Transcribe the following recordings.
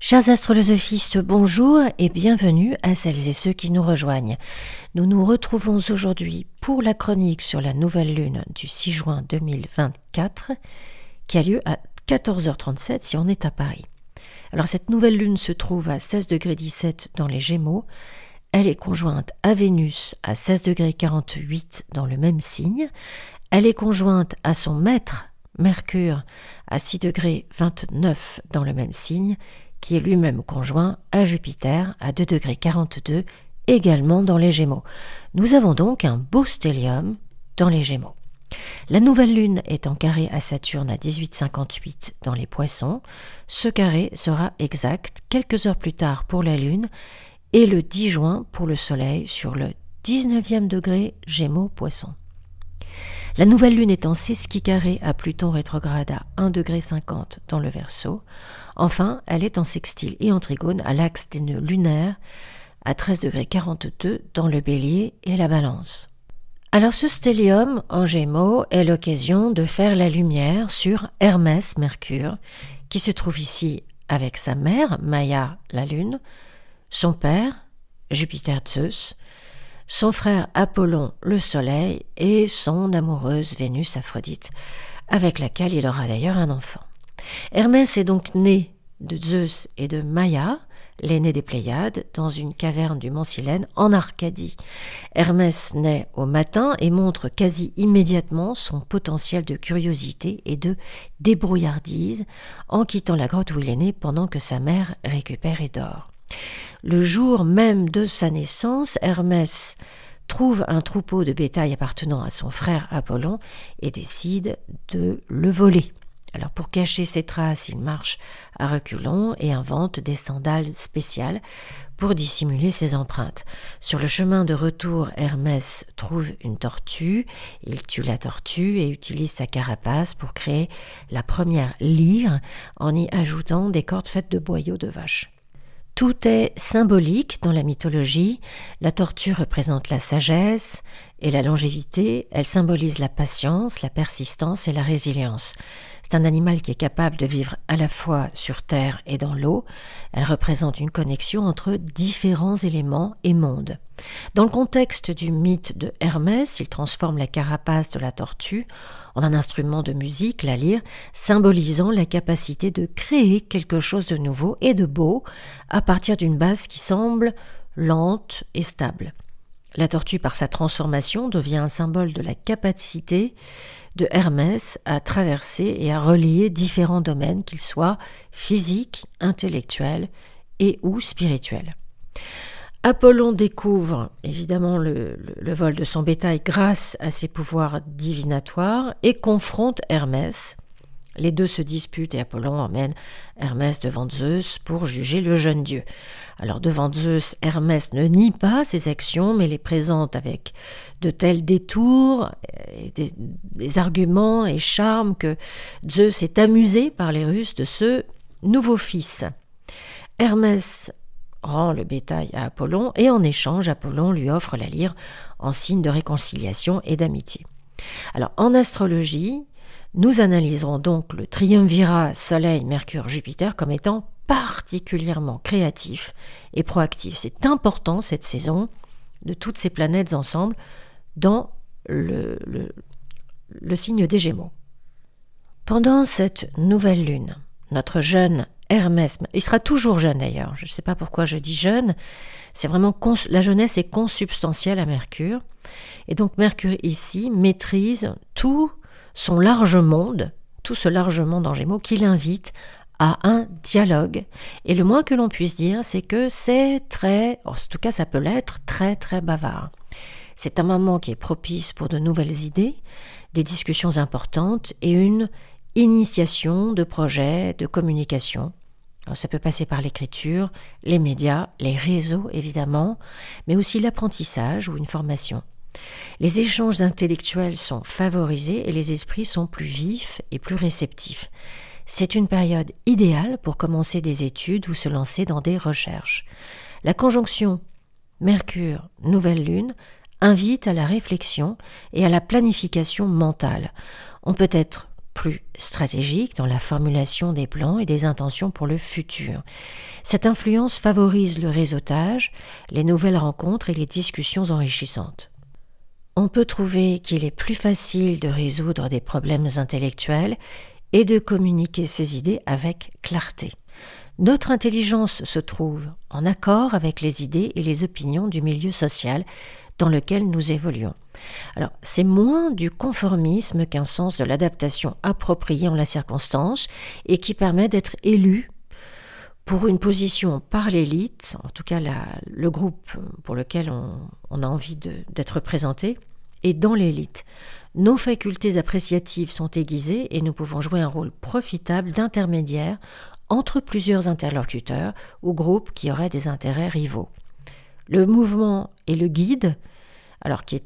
Chers astrolosophistes, bonjour et bienvenue à celles et ceux qui nous rejoignent. Nous nous retrouvons aujourd'hui pour la chronique sur la nouvelle lune du 6 juin 2024 qui a lieu à 14h37 si on est à Paris. Alors cette nouvelle lune se trouve à 16,17 dans les Gémeaux. Elle est conjointe à Vénus à 16,48 dans le même signe. Elle est conjointe à son maître Mercure à 6,29 dans le même signe, qui est lui-même conjoint à Jupiter à 2,42 également dans les Gémeaux. Nous avons donc un beau stellium dans les Gémeaux. La nouvelle lune est en carré à Saturne à 18,58 dans les Poissons. Ce carré sera exact quelques heures plus tard pour la lune et le 10 juin pour le soleil sur le 19e degré Gémeaux-Poissons. La nouvelle lune est en sesqui carré à Pluton rétrograde à 1,50 dans le Verseau. Enfin, elle est en sextile et en trigone à l'axe des nœuds lunaires à 13,42 dans le Bélier et la Balance. Alors ce stellium en Gémeaux est l'occasion de faire la lumière sur Hermès Mercure, qui se trouve ici avec sa mère, Maia la Lune, son père, Jupiter Zeus, son frère Apollon le Soleil et son amoureuse Vénus Aphrodite, avec laquelle il aura d'ailleurs un enfant. Hermès est donc né de Zeus et de Maia, l'aîné des Pléiades, dans une caverne du mont Silène en Arcadie. Hermès naît au matin et montre quasi immédiatement son potentiel de curiosité et de débrouillardise en quittant la grotte où il est né pendant que sa mère récupère et dort. Le jour même de sa naissance, Hermès trouve un troupeau de bétail appartenant à son frère Apollon et décide de le voler. Alors pour cacher ses traces, il marche à reculons et invente des sandales spéciales pour dissimuler ses empreintes. Sur le chemin de retour, Hermès trouve une tortue, il tue la tortue et utilise sa carapace pour créer la première lyre en y ajoutant des cordes faites de boyaux de vache. Tout est symbolique dans la mythologie. La tortue représente la sagesse et la longévité. Elle symbolise la patience, la persistance et la résilience. C'est un animal qui est capable de vivre à la fois sur terre et dans l'eau. Elle représente une connexion entre différents éléments et mondes. Dans le contexte du mythe de Hermès, il transforme la carapace de la tortue en un instrument de musique, la lyre, symbolisant la capacité de créer quelque chose de nouveau et de beau à partir d'une base qui semble lente et stable. La tortue, par sa transformation, devient un symbole de la capacité de Hermès à traverser et à relier différents domaines, qu'ils soient physiques, intellectuels et ou spirituels. Apollon découvre évidemment le vol de son bétail grâce à ses pouvoirs divinatoires et confronte Hermès. Les deux se disputent et Apollon emmène Hermès devant Zeus pour juger le jeune dieu. Alors devant Zeus, Hermès ne nie pas ses actions mais les présente avec de tels détours, et des arguments et charmes que Zeus est amusé par les ruses de ce nouveau fils. Hermès rend le bétail à Apollon et en échange, Apollon lui offre la lyre en signe de réconciliation et d'amitié. Alors en astrologie, nous analyserons donc le triumvirat Soleil-Mercure-Jupiter comme étant particulièrement créatif et proactif. C'est important cette saison de toutes ces planètes ensemble dans le signe des Gémeaux. Pendant cette nouvelle lune, notre jeune Hermès, il sera toujours jeune d'ailleurs, je ne sais pas pourquoi je dis jeune, c'est vraiment la jeunesse est consubstantielle à Mercure, et donc Mercure ici maîtrise tout ce large monde en Gémeaux qui l'invite à un dialogue, et le moins que l'on puisse dire c'est que c'est en tout cas ça peut l'être, très très bavard. C'est un moment qui est propice pour de nouvelles idées, des discussions importantes et une initiation de projets, de communication. Alors, ça peut passer par l'écriture, les médias, les réseaux évidemment, mais aussi l'apprentissage ou une formation. Les échanges intellectuels sont favorisés et les esprits sont plus vifs et plus réceptifs. C'est une période idéale pour commencer des études ou se lancer dans des recherches. La conjonction Mercure, nouvelle lune, invite à la réflexion et à la planification mentale. On peut être plus stratégique dans la formulation des plans et des intentions pour le futur. Cette influence favorise le réseautage, les nouvelles rencontres et les discussions enrichissantes. On peut trouver qu'il est plus facile de résoudre des problèmes intellectuels et de communiquer ses idées avec clarté. Notre intelligence se trouve en accord avec les idées et les opinions du milieu social dans lequel nous évoluons. Alors, c'est moins du conformisme qu'un sens de l'adaptation appropriée en la circonstance et qui permet d'être élu pour une position par l'élite, en tout cas le groupe pour lequel on a envie d'être présenté, et dans l'élite. Nos facultés appréciatives sont aiguisées et nous pouvons jouer un rôle profitable d'intermédiaire entre plusieurs interlocuteurs ou groupes qui auraient des intérêts rivaux. Le mouvement et le guide, alors qui est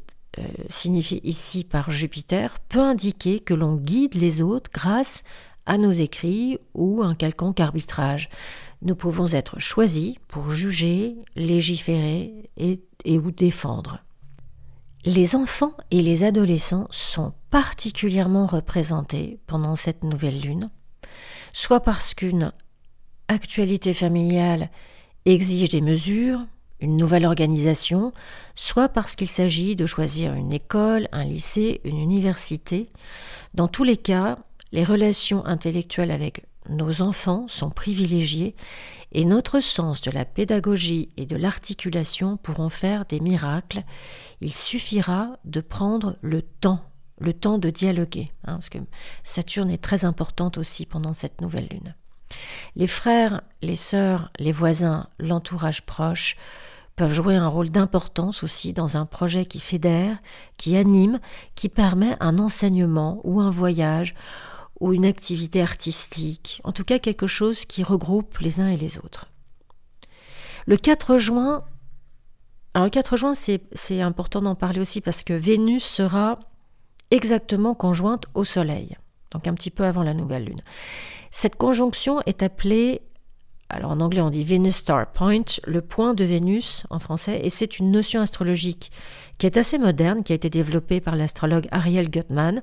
signifié ici par Jupiter, peut indiquer que l'on guide les autres grâce à nos écrits ou un quelconque arbitrage. Nous pouvons être choisis pour juger, légiférer et ou défendre. Les enfants et les adolescents sont particulièrement représentés pendant cette nouvelle lune, soit parce qu'une actualité familiale exige des mesures, une nouvelle organisation, soit parce qu'il s'agit de choisir une école, un lycée, une université. Dans tous les cas, les relations intellectuelles avec nos enfants sont privilégiées et notre sens de la pédagogie et de l'articulation pourront faire des miracles. Il suffira de prendre le temps de dialoguer, parce que Saturne est très importante aussi pendant cette nouvelle lune. Les frères, les sœurs, les voisins, l'entourage proche peuvent jouer un rôle d'importance aussi dans un projet qui fédère, qui anime, qui permet un enseignement ou un voyage ou une activité artistique, en tout cas quelque chose qui regroupe les uns et les autres. Le 4 juin, c'est important d'en parler aussi parce que Vénus sera exactement conjointe au Soleil, donc un petit peu avant la nouvelle lune. Cette conjonction est appelée, alors en anglais on dit Venus Star Point, le point de Vénus en français, et c'est une notion astrologique qui est assez moderne, qui a été développée par l'astrologue Ariel Gutman.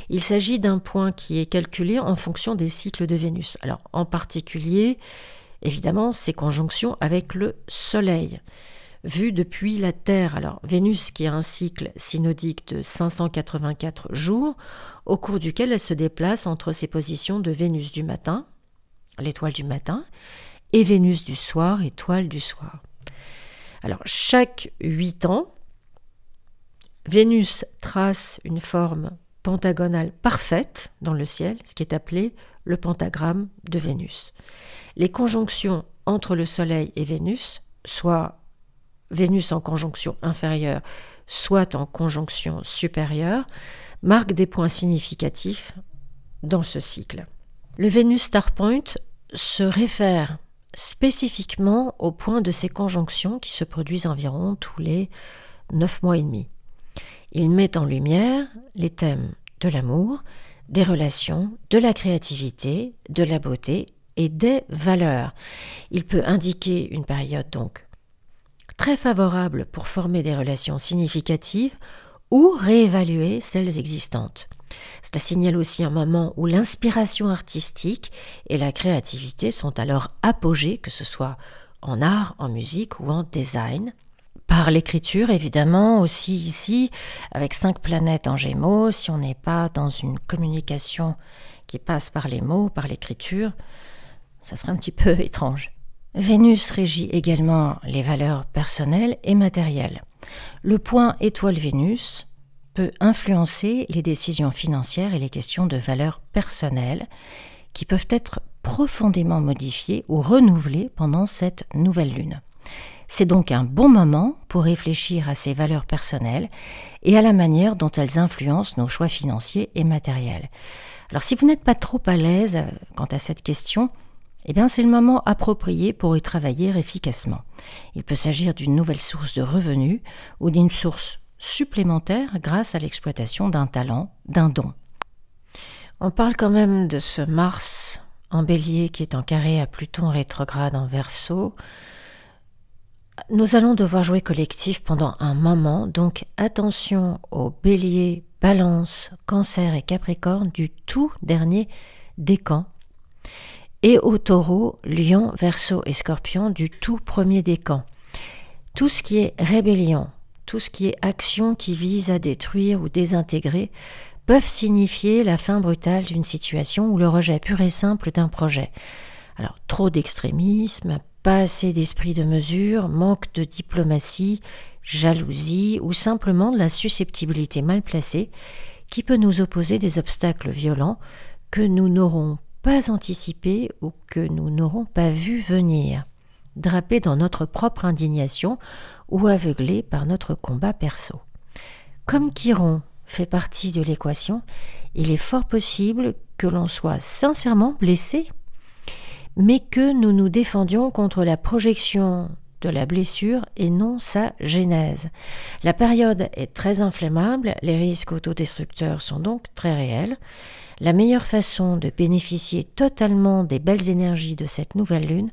Il s'agit d'un point qui est calculé en fonction des cycles de Vénus. Alors en particulier, évidemment, ces conjonctions avec le Soleil, vu depuis la Terre. Alors Vénus qui a un cycle synodique de 584 jours, au cours duquel elle se déplace entre ses positions de Vénus du matin, l'étoile du matin, et Vénus du soir, étoile du soir. Alors chaque 8 ans, Vénus trace une forme pentagonale parfaite dans le ciel, ce qui est appelé le pentagramme de Vénus. Les conjonctions entre le Soleil et Vénus, soit Vénus en conjonction inférieure, soit en conjonction supérieure, marquent des points significatifs dans ce cycle. Le Venus Star Point se réfère spécifiquement au point de ces conjonctions qui se produisent environ tous les 9 mois et demi. Il met en lumière les thèmes de l'amour, des relations, de la créativité, de la beauté et des valeurs. Il peut indiquer une période donc très favorable pour former des relations significatives ou réévaluer celles existantes. Cela signale aussi un moment où l'inspiration artistique et la créativité sont à leur apogée, que ce soit en art, en musique ou en design. Par l'écriture, évidemment, aussi ici, avec 5 planètes en Gémeaux, si on n'est pas dans une communication qui passe par les mots, par l'écriture, ça serait un petit peu étrange. Vénus régit également les valeurs personnelles et matérielles. Le point étoile Vénus peut influencer les décisions financières et les questions de valeurs personnelles qui peuvent être profondément modifiées ou renouvelées pendant cette nouvelle lune. C'est donc un bon moment pour réfléchir à ces valeurs personnelles et à la manière dont elles influencent nos choix financiers et matériels. Alors si vous n'êtes pas trop à l'aise quant à cette question, eh bien c'est le moment approprié pour y travailler efficacement. Il peut s'agir d'une nouvelle source de revenus ou d'une source supplémentaire grâce à l'exploitation d'un talent, d'un don. On parle quand même de ce Mars en Bélier qui est en carré à Pluton rétrograde en Verseau. Nous allons devoir jouer collectif pendant un moment, donc attention aux béliers, balance, cancer et capricorne du tout dernier décan, et aux taureaux, lion, verseau et scorpion du tout premier décan. Tout ce qui est rébellion, tout ce qui est action qui vise à détruire ou désintégrer peuvent signifier la fin brutale d'une situation ou le rejet pur et simple d'un projet. Alors, trop d'extrémisme, pas assez d'esprit de mesure, manque de diplomatie, jalousie ou simplement de la susceptibilité mal placée qui peut nous opposer des obstacles violents que nous n'aurons pas anticipés ou que nous n'aurons pas vu venir, drapés dans notre propre indignation ou aveuglés par notre combat perso. Comme Chiron fait partie de l'équation, il est fort possible que l'on soit sincèrement blessé, mais que nous nous défendions contre la projection de la blessure et non sa genèse. La période est très inflammable, les risques autodestructeurs sont donc très réels. La meilleure façon de bénéficier totalement des belles énergies de cette nouvelle lune,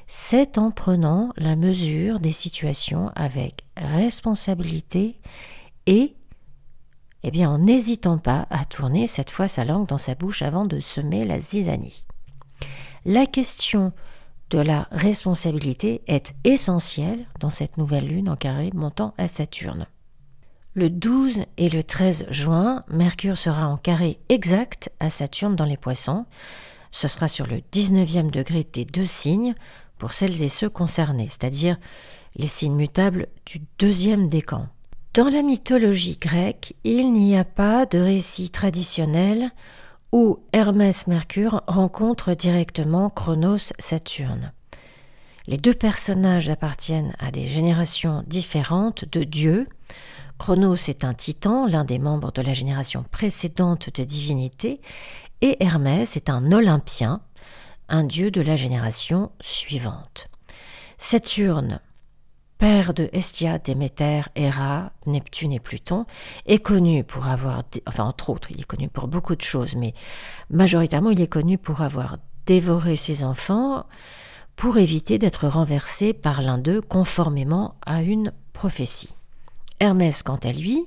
c'est en prenant la mesure des situations avec responsabilité et en n'hésitant pas à tourner cette fois sa langue dans sa bouche avant de semer la zizanie. La question de la responsabilité est essentielle dans cette nouvelle lune en carré montant à Saturne. Le 12 et le 13 juin, Mercure sera en carré exact à Saturne dans les Poissons. Ce sera sur le 19e degré des deux signes pour celles et ceux concernés, c'est-à-dire les signes mutables du deuxième décan. Dans la mythologie grecque, il n'y a pas de récit traditionnel où Hermès-Mercure rencontre directement Chronos-Saturne. Les deux personnages appartiennent à des générations différentes de dieux. Chronos est un titan, l'un des membres de la génération précédente de divinité, et Hermès est un olympien, un dieu de la génération suivante. Saturne, père de Hestia, Déméter, Héra, Neptune et Pluton, est connu pour avoir, entre autres, il est connu pour beaucoup de choses, mais majoritairement il est connu pour avoir dévoré ses enfants pour éviter d'être renversé par l'un d'eux conformément à une prophétie. Hermès, quant à lui,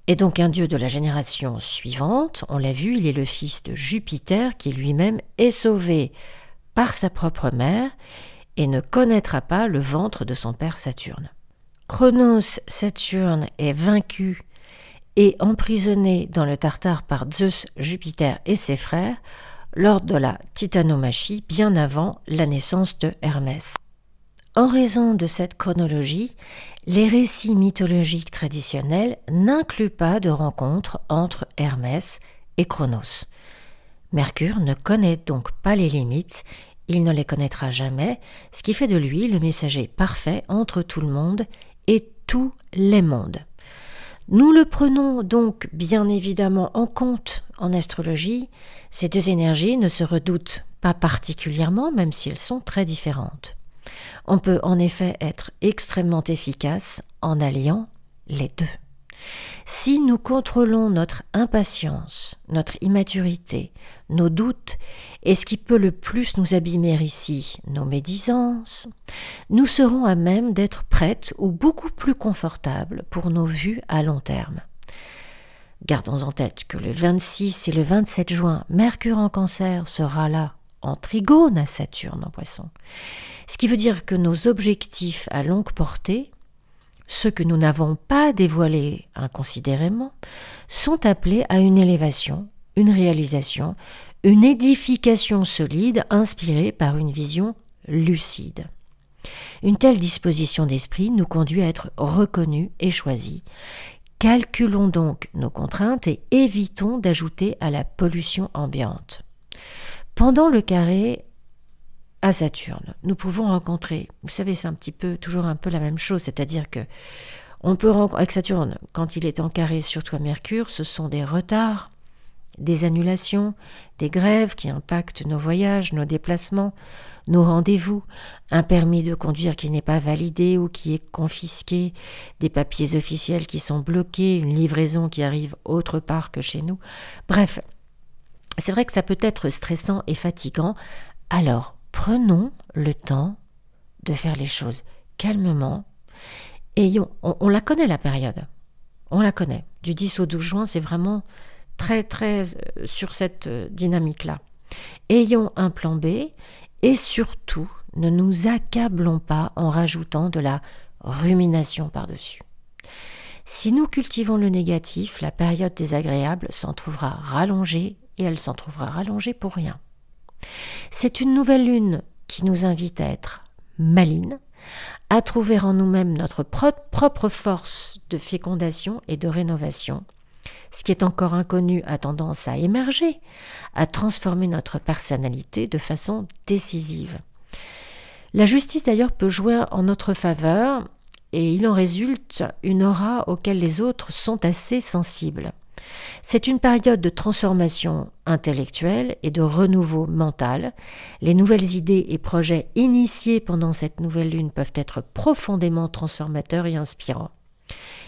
est donc un dieu de la génération suivante. On l'a vu, il est le fils de Jupiter qui lui-même est sauvé par sa propre mère et ne connaîtra pas le ventre de son père Saturne. Chronos, Saturne, est vaincu et emprisonné dans le Tartare par Zeus, Jupiter et ses frères lors de la titanomachie bien avant la naissance de Hermès. En raison de cette chronologie, les récits mythologiques traditionnels n'incluent pas de rencontre entre Hermès et Chronos. Mercure ne connaît donc pas les limites, il ne les connaîtra jamais, ce qui fait de lui le messager parfait entre tout le monde et tous les mondes. Nous le prenons donc bien évidemment en compte en astrologie, ces deux énergies ne se redoutent pas particulièrement, même si elles sont très différentes. On peut en effet être extrêmement efficace en alliant les deux. Si nous contrôlons notre impatience, notre immaturité, nos doutes et ce qui peut le plus nous abîmer ici, nos médisances, nous serons à même d'être prêtes ou beaucoup plus confortables pour nos vues à long terme. Gardons en tête que le 26 et le 27 juin, Mercure en Cancer sera là en trigone à Saturne en Poisson. Ce qui veut dire que nos objectifs à longue portée, ceux que nous n'avons pas dévoilés inconsidérément, sont appelés à une élévation, une réalisation, une édification solide inspirée par une vision lucide. Une telle disposition d'esprit nous conduit à être reconnus et choisis. Calculons donc nos contraintes et évitons d'ajouter à la pollution ambiante. Pendant le carré à Saturne, nous pouvons rencontrer, vous savez, c'est toujours un peu la même chose, c'est-à-dire que on peut rencontrer, avec Saturne, quand il est en carré, surtout à Mercure, ce sont des retards, des annulations, des grèves qui impactent nos voyages, nos déplacements, nos rendez-vous, un permis de conduire qui n'est pas validé ou qui est confisqué, des papiers officiels qui sont bloqués, une livraison qui arrive autre part que chez nous. Bref, c'est vrai que ça peut être stressant et fatigant, alors prenons le temps de faire les choses calmement. On la connaît la période, on la connaît. Du 10 au 12 juin, c'est vraiment très très sur cette dynamique-là. Ayons un plan B et surtout, ne nous accablons pas en rajoutant de la rumination par-dessus. Si nous cultivons le négatif, la période désagréable s'en trouvera rallongée et elle s'en trouvera rallongée pour rien. C'est une nouvelle lune qui nous invite à être malines, à trouver en nous-mêmes notre propre force de fécondation et de rénovation. Ce qui est encore inconnu a tendance à émerger, à transformer notre personnalité de façon décisive. La justice d'ailleurs peut jouer en notre faveur et il en résulte une aura auquel les autres sont assez sensibles. C'est une période de transformation intellectuelle et de renouveau mental. Les nouvelles idées et projets initiés pendant cette nouvelle lune peuvent être profondément transformateurs et inspirants.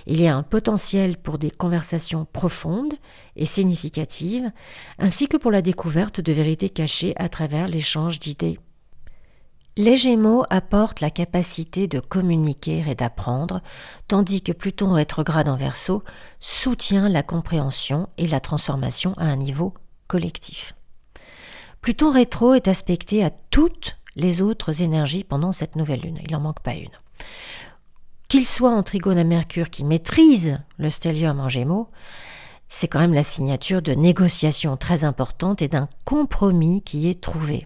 Il y a un potentiel pour des conversations profondes et significatives, ainsi que pour la découverte de vérités cachées à travers l'échange d'idées. Les Gémeaux apportent la capacité de communiquer et d'apprendre, tandis que Pluton rétrograde en Verseau soutient la compréhension et la transformation à un niveau collectif. Pluton rétro est aspecté à toutes les autres énergies pendant cette nouvelle lune, il n'en manque pas une. Qu'il soit en trigone à Mercure qui maîtrise le stellium en Gémeaux, c'est quand même la signature de négociations très importantes et d'un compromis qui est trouvé.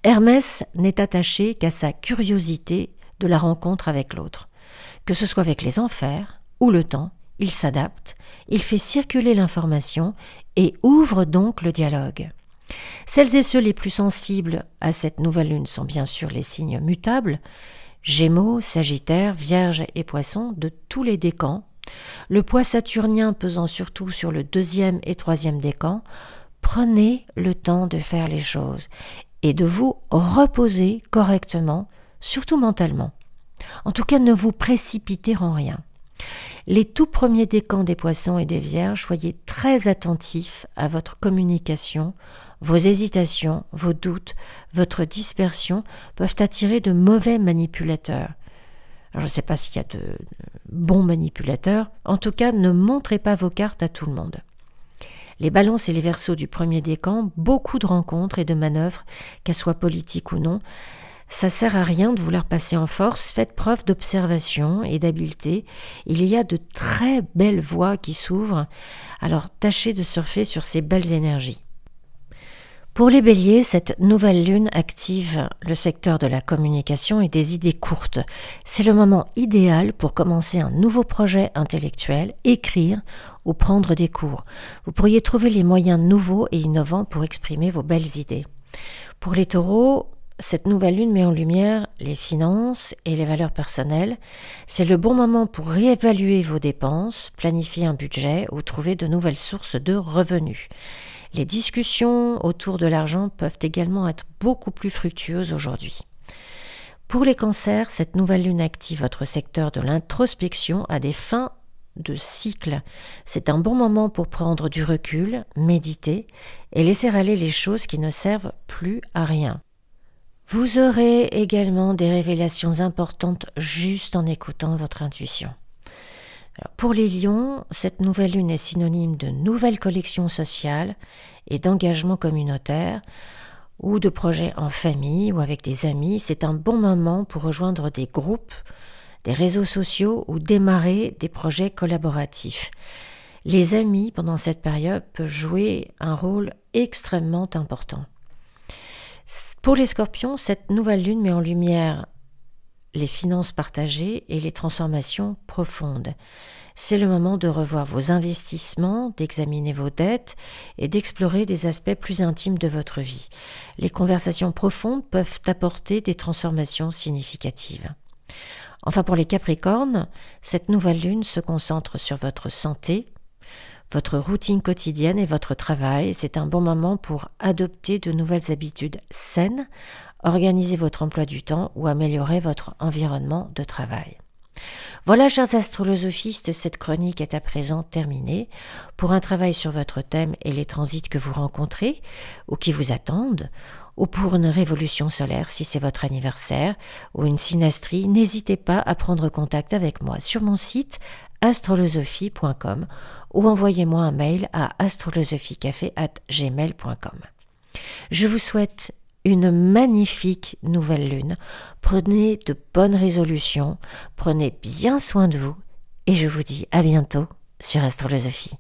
Hermès n'est attaché qu'à sa curiosité de la rencontre avec l'autre. Que ce soit avec les enfers ou le temps, il s'adapte, il fait circuler l'information et ouvre donc le dialogue. Celles et ceux les plus sensibles à cette nouvelle lune sont bien sûr les signes mutables, Gémeaux, Sagittaire, Vierge et Poissons de tous les décans, le poids saturnien pesant surtout sur le 2e et 3e décan. Prenez le temps de faire les choses et de vous reposer correctement, surtout mentalement. En tout cas, ne vous précipitez en rien. Les tout premiers décans des Poissons et des Vierges, soyez très attentifs à votre communication. Vos hésitations, vos doutes, votre dispersion peuvent attirer de mauvais manipulateurs. Alors, je ne sais pas s'il y a de bons manipulateurs. En tout cas, ne montrez pas vos cartes à tout le monde. Les Balances et les Verseaux du premier décan, beaucoup de rencontres et de manœuvres, qu'elles soient politiques ou non. Ça sert à rien de vouloir passer en force, faites preuve d'observation et d'habileté. Il y a de très belles voies qui s'ouvrent, alors tâchez de surfer sur ces belles énergies. Pour les Béliers, cette nouvelle lune active le secteur de la communication et des idées courtes. C'est le moment idéal pour commencer un nouveau projet intellectuel, écrire ou prendre des cours. Vous pourriez trouver les moyens nouveaux et innovants pour exprimer vos belles idées. Pour les Taureaux, cette nouvelle lune met en lumière les finances et les valeurs personnelles. C'est le bon moment pour réévaluer vos dépenses, planifier un budget ou trouver de nouvelles sources de revenus. Les discussions autour de l'argent peuvent également être beaucoup plus fructueuses aujourd'hui. Pour les cancers, cette nouvelle lune active votre secteur de l'introspection à des fins de cycle. C'est un bon moment pour prendre du recul, méditer et laisser aller les choses qui ne servent plus à rien. Vous aurez également des révélations importantes juste en écoutant votre intuition. Alors, pour les lions, cette nouvelle lune est synonyme de nouvelles collections sociales et d'engagement communautaire ou de projets en famille ou avec des amis. C'est un bon moment pour rejoindre des groupes, des réseaux sociaux ou démarrer des projets collaboratifs. Les amis, pendant cette période, peuvent jouer un rôle extrêmement important. Pour les Scorpions, cette nouvelle lune met en lumière les finances partagées et les transformations profondes. C'est le moment de revoir vos investissements, d'examiner vos dettes et d'explorer des aspects plus intimes de votre vie. Les conversations profondes peuvent apporter des transformations significatives. Enfin, pour les Capricornes, cette nouvelle lune se concentre sur votre santé, votre routine quotidienne et votre travail. C'est un bon moment pour adopter de nouvelles habitudes saines, organiser votre emploi du temps ou améliorer votre environnement de travail. Voilà, chers astrolosophistes, cette chronique est à présent terminée. Pour un travail sur votre thème et les transits que vous rencontrez ou qui vous attendent, ou pour une révolution solaire si c'est votre anniversaire ou une synastrie, n'hésitez pas à prendre contact avec moi sur mon site astrolosophie.com ou envoyez-moi un mail à astrolosophicafé@gmail.com. Je vous souhaite une magnifique nouvelle lune. Prenez de bonnes résolutions, prenez bien soin de vous et je vous dis à bientôt sur Astrolosophie.